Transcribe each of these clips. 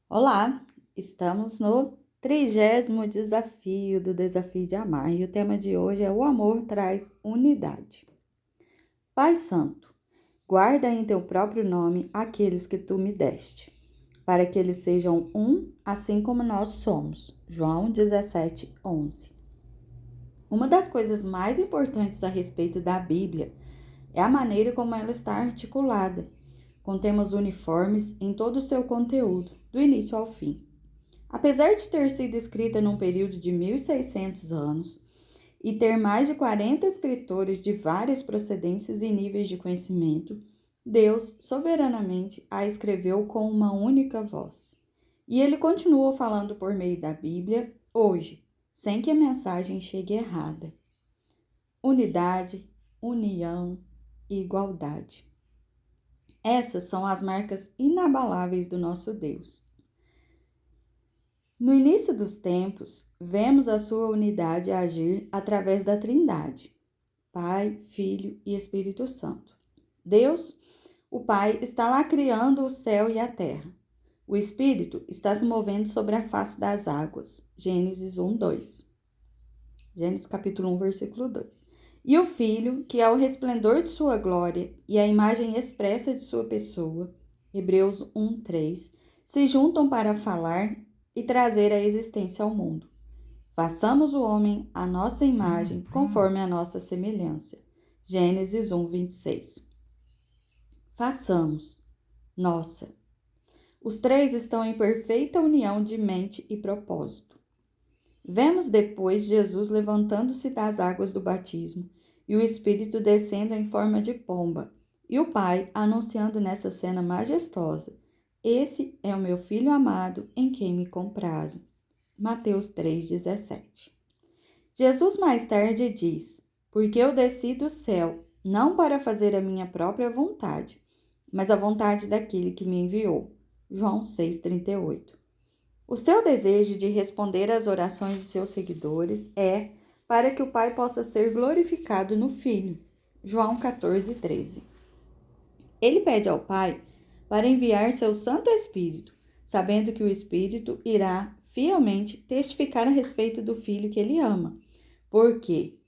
Olá, estamos no 30º desafio do Desafio de Amar e o tema de hoje é o amor traz unidade. Pai Santo, guarda em teu próprio nome aqueles que tu me deste, para que eles sejam um, assim como nós somos. João 17:11. Uma das coisas mais importantes a respeito da Bíblia é a maneira como ela está articulada, com temas uniformes em todo o seu conteúdo, do início ao fim. Apesar de ter sido escrita num período de 1.600 anos e ter mais de 40 escritores de várias procedências e níveis de conhecimento, Deus soberanamente a escreveu com uma única voz. E ele continua falando por meio da Bíblia hoje, sem que a mensagem chegue errada. Unidade, união e igualdade. Essas são as marcas inabaláveis do nosso Deus. No início dos tempos, vemos a sua unidade agir através da Trindade, Pai, Filho e Espírito Santo. Deus, o Pai, está lá criando o céu e a terra. O Espírito está se movendo sobre a face das águas. Gênesis 1:2. Gênesis capítulo 1, versículo 2. E o Filho, que é o resplendor de sua glória e a imagem expressa de sua pessoa, Hebreus 1:3, se juntam para falar e trazer a existência ao mundo. Façamos o homem à nossa imagem, conforme a nossa semelhança. Gênesis 1:26. Façamos. Nossa. Os três estão em perfeita união de mente e propósito. Vemos depois Jesus levantando-se das águas do batismo e o Espírito descendo em forma de pomba, e o Pai anunciando nessa cena majestosa: Esse é o meu Filho amado, em quem me comprazo. Mateus 3,17. Jesus mais tarde diz: Porque eu desci do céu, não para fazer a minha própria vontade, mas a vontade daquele que me enviou. João 6,38. O seu desejo de responder às orações de seus seguidores é para que o Pai possa ser glorificado no Filho. João 14,13. Ele pede ao Pai para enviar seu Santo Espírito, sabendo que o Espírito irá fielmente testificar a respeito do Filho que ele ama. Por quê?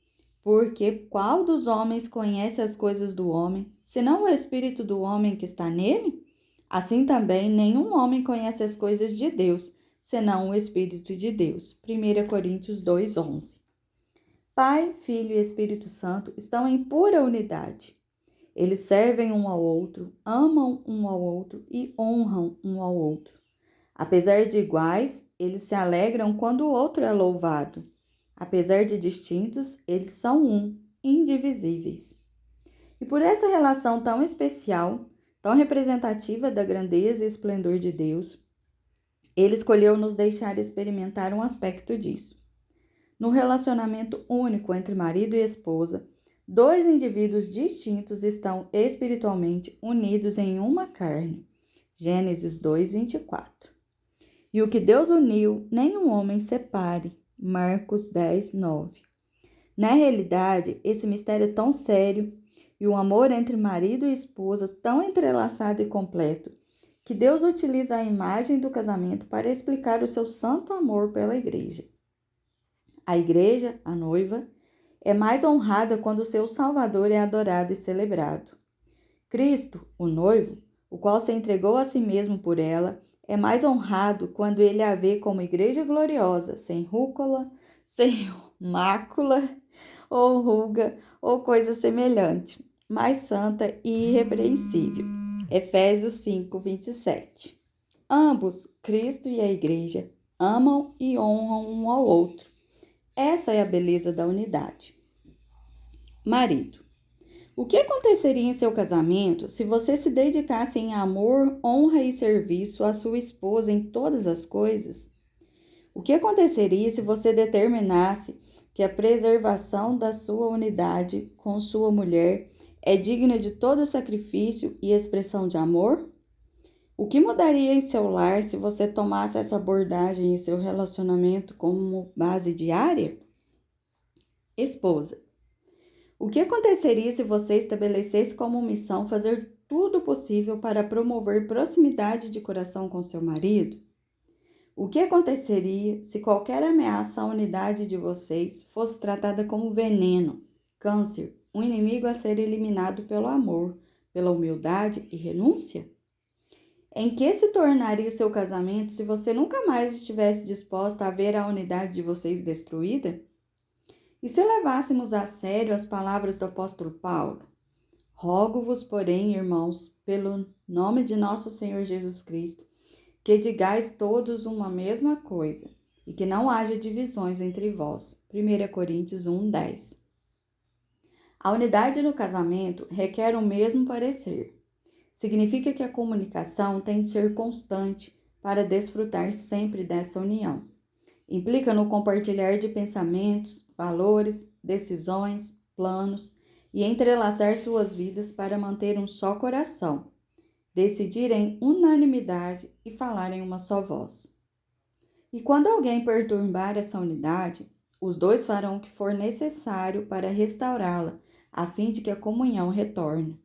Porque qual dos homens conhece as coisas do homem, senão o Espírito do homem que está nele? Assim também nenhum homem conhece as coisas de Deus, senão o Espírito de Deus. 1 Coríntios 2:11. Pai, Filho e Espírito Santo estão em pura unidade. Eles servem um ao outro, amam um ao outro e honram um ao outro. Apesar de iguais, eles se alegram quando o outro é louvado. Apesar de distintos, eles são um, indivisíveis. E por essa relação tão especial, tão representativa da grandeza e esplendor de Deus, ele escolheu nos deixar experimentar um aspecto disso. No relacionamento único entre marido e esposa, dois indivíduos distintos estão espiritualmente unidos em uma carne. Gênesis 2:24. E o que Deus uniu, nenhum homem separe. Marcos 10:9. Na realidade, esse mistério é tão sério e o amor entre marido e esposa tão entrelaçado e completo, que Deus utiliza a imagem do casamento para explicar o seu santo amor pela igreja. A igreja, a noiva, é mais honrada quando o seu Salvador é adorado e celebrado. Cristo, o noivo, o qual se entregou a si mesmo por ela, é mais honrado quando ele a vê como igreja gloriosa, sem rúcula, sem mácula ou ruga ou coisa semelhante, mais santa e irrepreensível. Efésios 5:27. Ambos, Cristo e a igreja, amam e honram um ao outro. Essa é a beleza da unidade. Marido. O que aconteceria em seu casamento se você se dedicasse em amor, honra e serviço à sua esposa em todas as coisas? O que aconteceria se você determinasse que a preservação da sua unidade com sua mulher é digna de todo sacrifício e expressão de amor? O que mudaria em seu lar se você tomasse essa abordagem em seu relacionamento como base diária? Esposa. O que aconteceria se você estabelecesse como missão fazer tudo possível para promover proximidade de coração com seu marido? O que aconteceria se qualquer ameaça à unidade de vocês fosse tratada como veneno, câncer, um inimigo a ser eliminado pelo amor, pela humildade e renúncia? Em que se tornaria o seu casamento se você nunca mais estivesse disposta a ver a unidade de vocês destruída? E se levássemos a sério as palavras do apóstolo Paulo? Rogo-vos, porém, irmãos, pelo nome de nosso Senhor Jesus Cristo, que digais todos uma mesma coisa, e que não haja divisões entre vós. 1 Coríntios 1:10. A unidade no casamento requer o mesmo parecer. Significa que a comunicação tem de ser constante para desfrutar sempre dessa união. Implica no compartilhar de pensamentos, valores, decisões, planos e entrelaçar suas vidas para manter um só coração, decidir em unanimidade e falar em uma só voz. E quando alguém perturbar essa unidade, os dois farão o que for necessário para restaurá-la, a fim de que a comunhão retorne.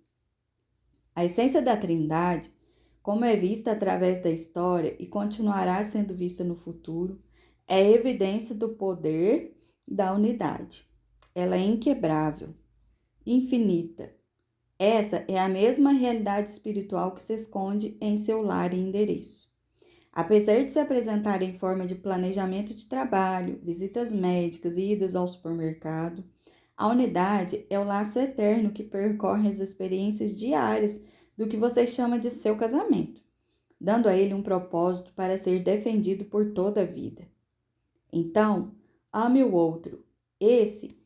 A essência da Trindade, como é vista através da história e continuará sendo vista no futuro, é evidência do poder da unidade. Ela é inquebrável, infinita. Essa é a mesma realidade espiritual que se esconde em seu lar e endereço. Apesar de se apresentar em forma de planejamento de trabalho, visitas médicas e idas ao supermercado, a unidade é o laço eterno que percorre as experiências diárias do que você chama de seu casamento, dando a ele um propósito para ser defendido por toda a vida. Então, ame o outro, esse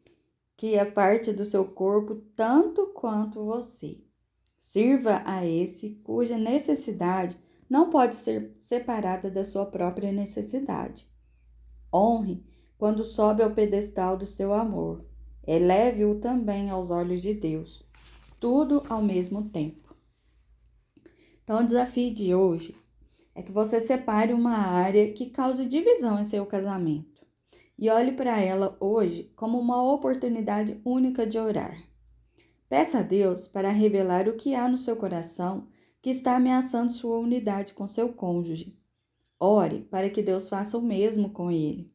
que é parte do seu corpo tanto quanto você. Sirva a esse cuja necessidade não pode ser separada da sua própria necessidade. Honre quando sobe ao pedestal do seu amor. Eleve-o também aos olhos de Deus. Tudo ao mesmo tempo. Então, o desafio de hoje é que você separe uma área que cause divisão em seu casamento e olhe para ela hoje como uma oportunidade única de orar. Peça a Deus para revelar o que há no seu coração que está ameaçando sua unidade com seu cônjuge. Ore para que Deus faça o mesmo com ele.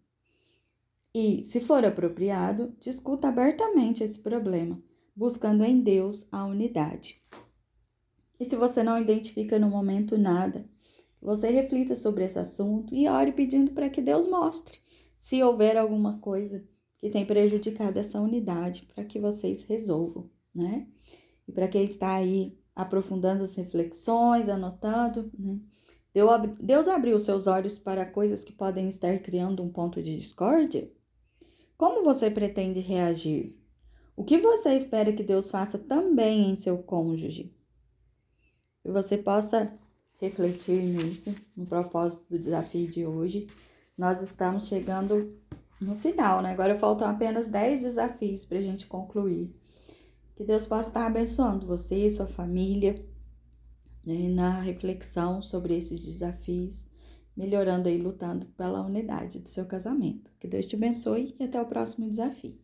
E, se for apropriado, discuta abertamente esse problema, buscando em Deus a unidade. E se você não identifica no momento nada, você reflita sobre esse assunto e ore pedindo para que Deus mostre se houver alguma coisa que tem prejudicado essa unidade, para que vocês resolvam, né? E para quem está aí aprofundando as reflexões, anotando, né? Deus abriu seus olhos para coisas que podem estar criando um ponto de discórdia? Como você pretende reagir? O que você espera que Deus faça também em seu cônjuge? Que você possa refletir nisso, no propósito do desafio de hoje. Nós estamos chegando no final, né? Agora faltam apenas 10 desafios para a gente concluir. Que Deus possa estar abençoando você e sua família, né, na reflexão sobre esses desafios, melhorando aí, lutando pela unidade do seu casamento. Que Deus te abençoe e até o próximo desafio.